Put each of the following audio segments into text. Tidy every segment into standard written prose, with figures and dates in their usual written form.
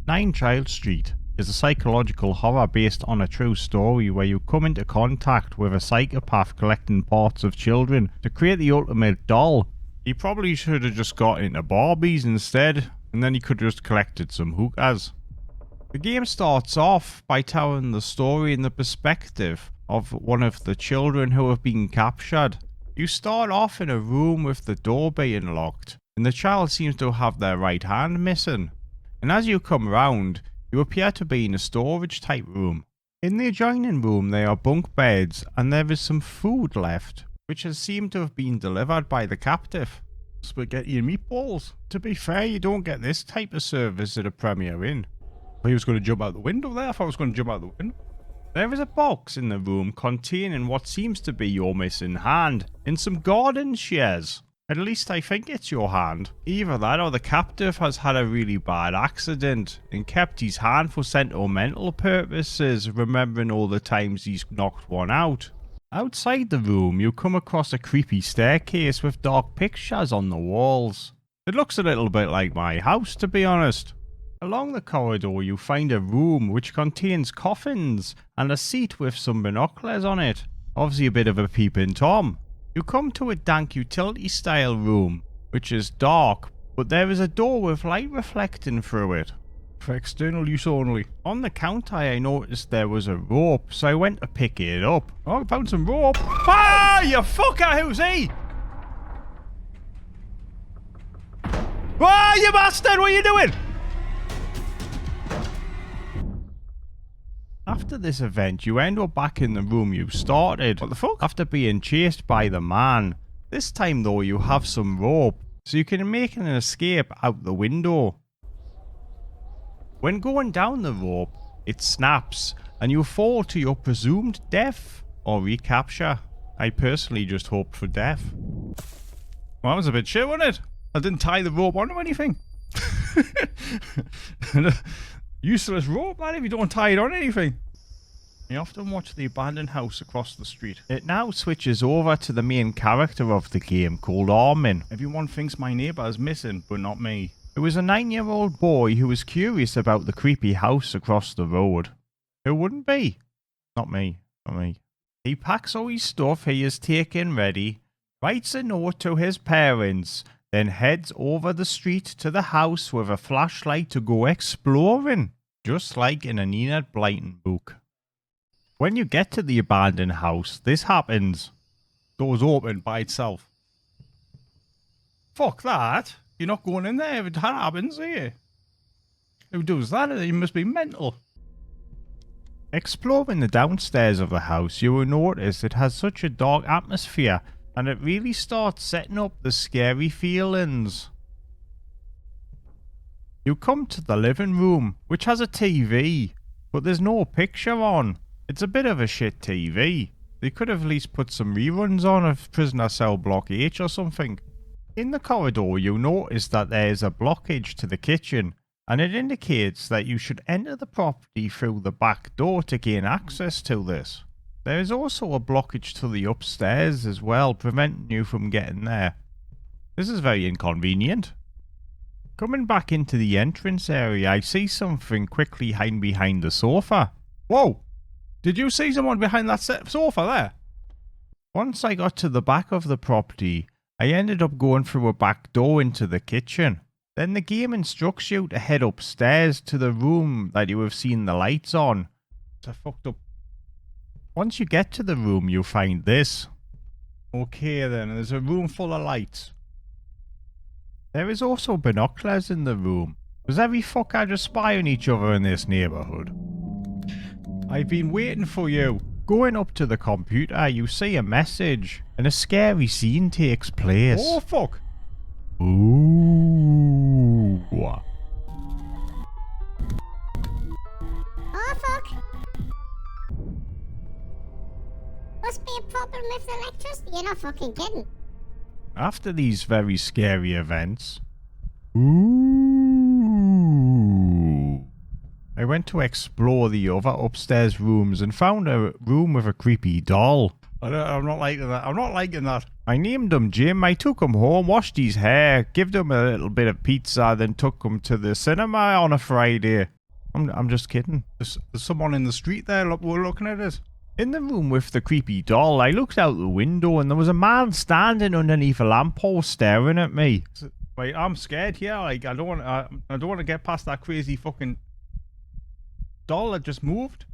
Nine Child Street is a psychological horror based on a true story where you come into contact with a psychopath collecting parts of children to create the ultimate doll. He probably should have just got into Barbies instead, and then he could have just collected some hookahs. The game starts off by telling the story in the perspective of one of the children who have been captured. You start off in a room with the door being locked, and the child seems to have their right hand missing. And as you come round, you appear to be in a storage type room. In the adjoining room there are bunk beds, and there is some food left, which has seemed to have been delivered by the captive. Spaghetti and meatballs. To be fair, you don't get this type of service at a Premier Inn. He was going to jump out the window there. I thought I was going to jump out the window. There is a box in the room containing what seems to be your missing hand, and some garden shears. At least I think it's your hand. Either that or the captive has had a really bad accident and kept his hand for sentimental purposes, remembering all the times he's knocked one out. Outside the room, you come across a creepy staircase with dark pictures on the walls. It looks a little bit like my house, to be honest. Along the corridor, you find a room which contains coffins and a seat with some binoculars on it. Obviously a bit of a peeping Tom. You come to a dank utility style room, which is dark, but there is a door with light reflecting through it. For external use only. On the counter I noticed there was a rope, so I went to pick it up. Oh, I found some rope. Ah, you fucker, who's he? Ah, you bastard, what are you doing? After this event, you end up back in the room you started. What the fuck? After being chased by the man. This time though, you have some rope, so you can make an escape out the window. When going down the rope, it snaps, and you fall to your presumed death or recapture. I personally just hoped for death. Well, that was a bit shit, wasn't it? I didn't tie the rope onto anything. Useless rope, man, if you don't tie it on anything. You often watch the abandoned house across the street. It now switches over to the main character of the game called Armin. Everyone thinks my neighbour is missing, but not me. It was a 9-year-old boy who was curious about the creepy house across the road. Who wouldn't be? Not me. Not me. He packs all his stuff he is taking ready, writes a note to his parents, then heads over the street to the house with a flashlight to go exploring, just like in an Enid Blyton book. When you get to the abandoned house, this happens. Door's open by itself. Fuck that. You're not going in there if it happens, are you? Who does that? You must be mental. Exploring the downstairs of the house, you will notice it has such a dark atmosphere, and it really starts setting up the scary feelings. You come to the living room, which has a TV, but there's no picture on. It's a bit of a shit TV. They could have at least put some reruns on of Prisoner Cell Block H or something. In the corridor, you notice that there is a blockage to the kitchen, and it indicates that you should enter the property through the back door to gain access to this. There is also a blockage to the upstairs as well, preventing you from getting there. This is very inconvenient. Coming back into the entrance area, I see something quickly hiding behind the sofa. Whoa! Did you see someone behind that sofa there? Once I got to the back of the property, I ended up going through a back door into the kitchen. Then the game instructs you to head upstairs to the room that you have seen the lights on. It's fucked up. Once you get to the room, you'll find this. Okay then, there's a room full of lights. There is also binoculars in the room. Does every fucker just spy on each other in this neighbourhood? I've been waiting for you. Going up to the computer, you see a message, and a scary scene takes place. Oh fuck! Ooh. Oh fuck! Must be a problem with the electricity. You're not fucking kidding. After these very scary events, ooh, I went to explore the other upstairs rooms and found a room with a creepy doll. I'm not liking that. I'm not liking that. I named him Jim. I took him home, washed his hair, gave him a little bit of pizza, then took him to the cinema on a Friday. I'm just kidding. There's someone in the street there. Look, we're looking at it. In the room with the creepy doll, I looked out the window and there was a man standing underneath a lamppost staring at me. Wait, I'm scared here. Like, I don't want to get past that crazy fucking doll that just moved.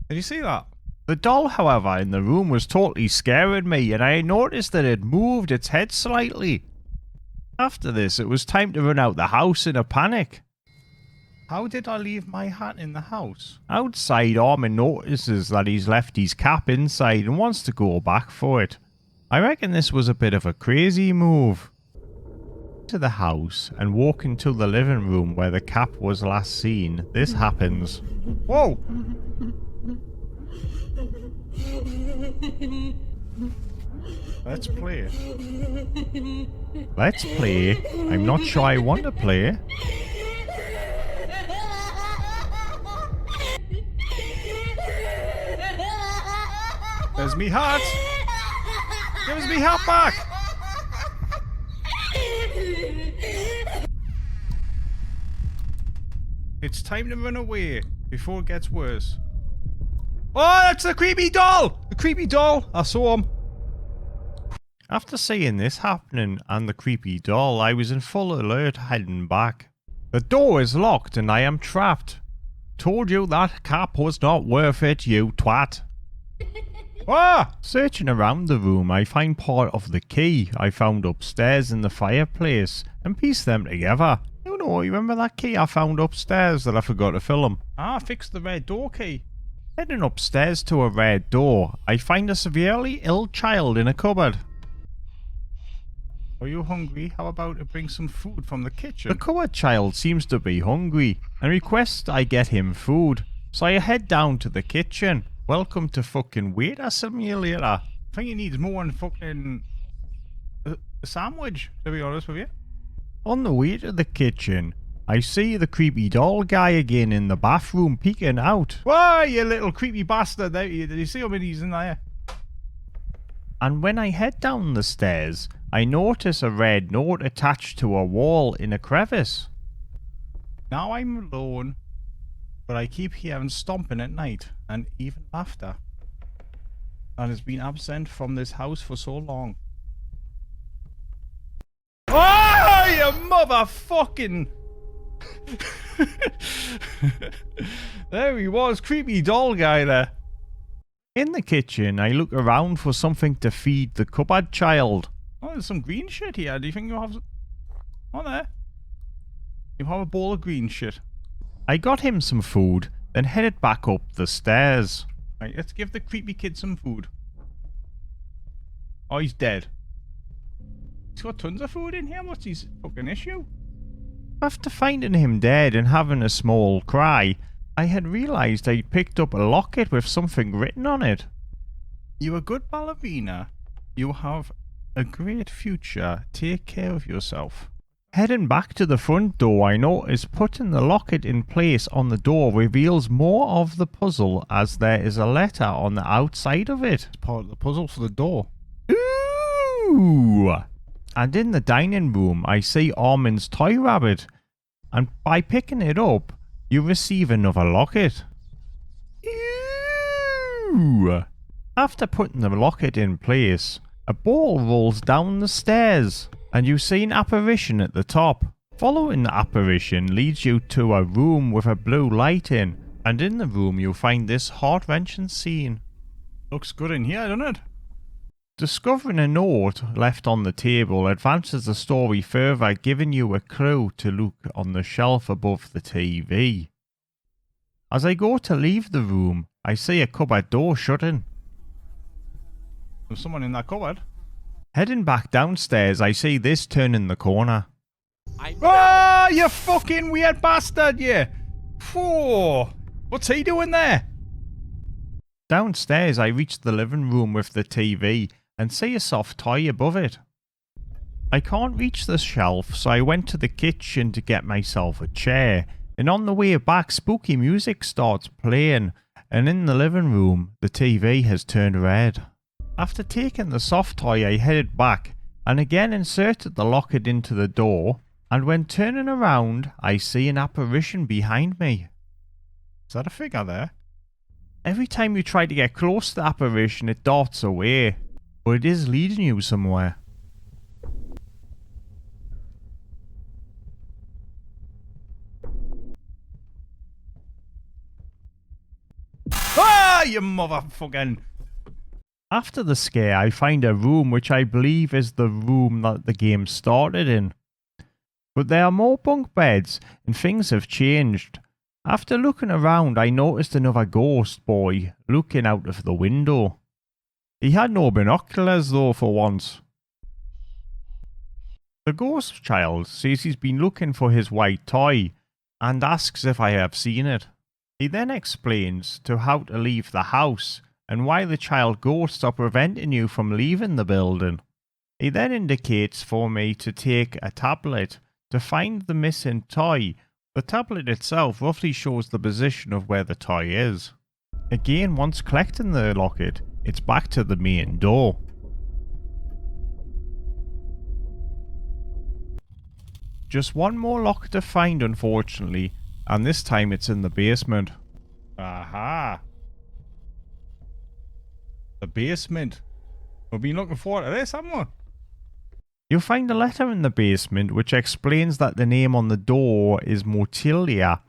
Did you see that? The doll, however, in the room was totally scaring me, and I noticed that it moved its head slightly. After this, it was time to run out the house in a panic. How did I leave my hat in the house? Outside, Armin notices that he's left his cap inside and wants to go back for it. I reckon this was a bit of a crazy move. To the house and walk into the living room where the cap was last seen, this happens. Whoa! Let's play. Let's play. I'm not sure I want to play. There's me hat. Give us me hat back. It's time to run away before it gets worse. Oh, that's the creepy doll! The creepy doll! I saw him. After seeing this happening and the creepy doll, I was in full alert heading back. The door is locked and I am trapped. Told you that cap was not worth it, you twat. Ah! Searching around the room, I find part of the key I found upstairs in the fireplace and piece them together. You remember that key I found upstairs that I forgot to film? Ah, fix the red door key. Heading upstairs to a red door, I find a severely ill child in a cupboard. Are you hungry? How about to bring some food from the kitchen? The cupboard child seems to be hungry and requests I get him food, so I head down to the kitchen. Welcome to fucking Waiter Simulator. I think he needs more than fucking a sandwich, to be honest with you. On the way to the kitchen, I see the creepy doll guy again in the bathroom peeking out. Why, you little creepy bastard? Did you see how many he's in there? And when I head down the stairs, I notice a red note attached to a wall in a crevice. Now I'm alone, but I keep hearing stomping at night and even laughter. And has been absent from this house for so long. Oh, you motherfucking... There he was, creepy doll guy there. In the kitchen, I look around for something to feed the cupboard child. Oh, there's some green shit here. Do you think you'll have... Oh, there. You have a bowl of green shit. I got him some food, then headed back up the stairs. Right, let's give the creepy kid some food. Oh, he's dead. He's got tons of food in here. What's his fucking issue? After finding him dead and having a small cry, I had realised I'd picked up a locket with something written on it. You're a good ballerina. You have a great future. Take care of yourself. Heading back to the front door, I notice putting the locket in place on the door reveals more of the puzzle, as there is a letter on the outside of it. It's part of the puzzle for the door. Ooh! And in the dining room, I see Armin's toy rabbit, and by picking it up, you receive another locket. Ooh! After putting the locket in place, a ball rolls down the stairs, and you see an apparition at the top. Following the apparition leads you to a room with a blue light in, and in the room you'll find this heart-wrenching scene. Looks good in here, doesn't it? Discovering a note left on the table advances the story further, giving you a clue to look on the shelf above the TV. As I go to leave the room, I see a cupboard door shutting. There's someone in that cupboard. Heading back downstairs, I see this turning the corner. Oh, you fucking weird bastard, you! Whoa! What's he doing there? Downstairs, I reach the living room with the TV and see a soft toy above it. I can't reach the shelf, so I went to the kitchen to get myself a chair, and on the way back, spooky music starts playing, and in the living room, the TV has turned red. After taking the soft toy, I headed back and again inserted the locket into the door, and when turning around, I see an apparition behind me. Is that a figure there? Every time you try to get close to the apparition, it darts away, but it is leading you somewhere. Ah, you motherfucking... After the scare, I find a room which I believe is the room that the game started in. But there are more bunk beds, and things have changed. After looking around, I noticed another ghost boy looking out of the window. He had no binoculars though for once. The ghost child says he's been looking for his white toy and asks if I have seen it. He then explains to how to leave the house and why the child ghosts are preventing you from leaving the building. He then indicates for me to take a tablet to find the missing toy. The tablet itself roughly shows the position of where the toy is. Again, once collecting the locket, it's back to the main door. Just one more locket to find, unfortunately, and this time it's in the basement. Aha. The basement. We've been looking forward to this, haven't we? You'll find a letter in the basement which explains that the name on the door is Motilia,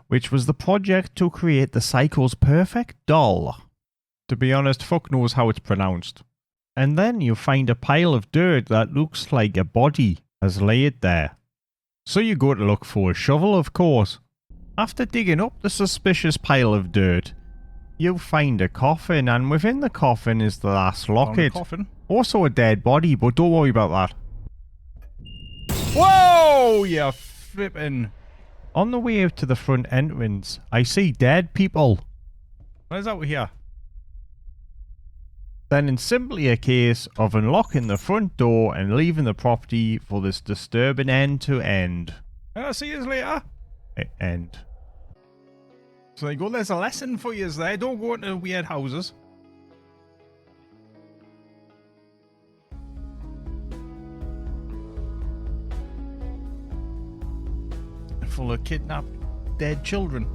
which was the project to create the Psycho's perfect doll. To be honest, fuck knows how it's pronounced. And then you'll find a pile of dirt that looks like a body has laid there. So you go to look for a shovel, of course. After digging up the suspicious pile of dirt, you'll find a coffin, and within the coffin is the last locket. Coffin. Also a dead body, but don't worry about that. Whoa, you flipping. On the way out to the front entrance, I see dead people. What is that we hear? Then it's simply a case of unlocking the front door and leaving the property for this disturbing end to end. I'll see you later. End. So there you go, there's a lesson for you there. Don't go into weird houses. Full of kidnapped dead children.